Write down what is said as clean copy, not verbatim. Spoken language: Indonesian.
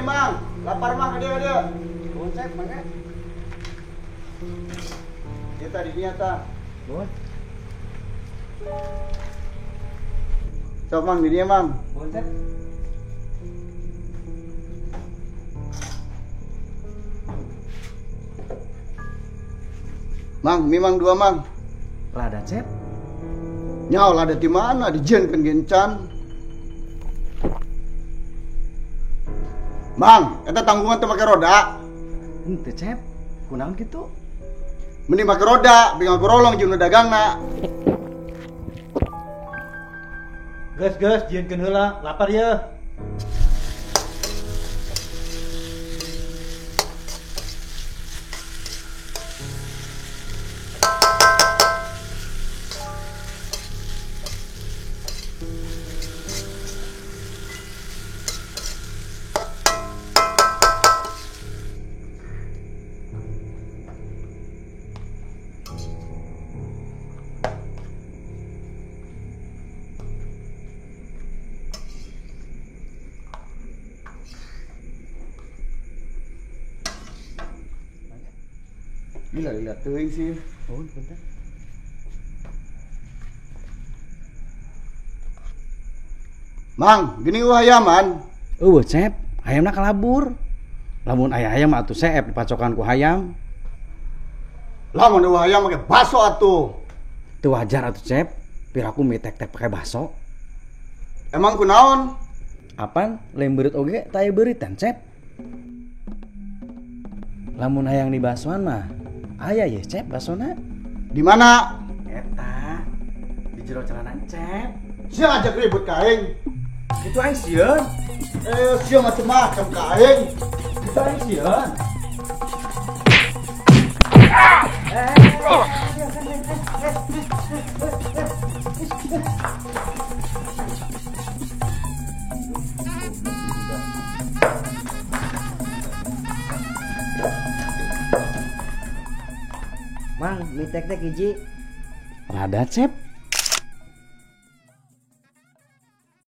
Mang. Lapar Mang, dia. Cep, mana? Dia tadi nyata. Bon. Sok Mang, dia Mang. Bon, Cep. Mang, memang dua Mang. Lada, Cep. Nyaw lah ada di mana? Di jen kan gencan. Mang, kita tanggungan tuh pakai roda. Ente, Cep. Kunaon gitu? Mending pakai roda, bingung gerolong jeung dagang nak. Gas, jieunkeun heula, lapar ya. Gila teuing sih. Oh, bentar. Mang, gini ayaman. Cep. Hayamna kalabur. Lamun aya hayam atuh seep dipacokan ku hayam. Lamun ayam pakai baso atuh. Teu wajar atuh, Cep. Piraku mie tek-tek pakai baso. Emang kunaon? Apan lain beureut oge teu aya beuritan, Cep. Lamun hayang di basoan mah aya ye, Cep, basona. Di mana? Eta di jero celana, Cep. Sia ngajak ribut ka aing. Itu aing sieun. Sia macem-macem ka aing. Itu aing sieun. Mang, mie tek-tek hiji. Rada, Cep.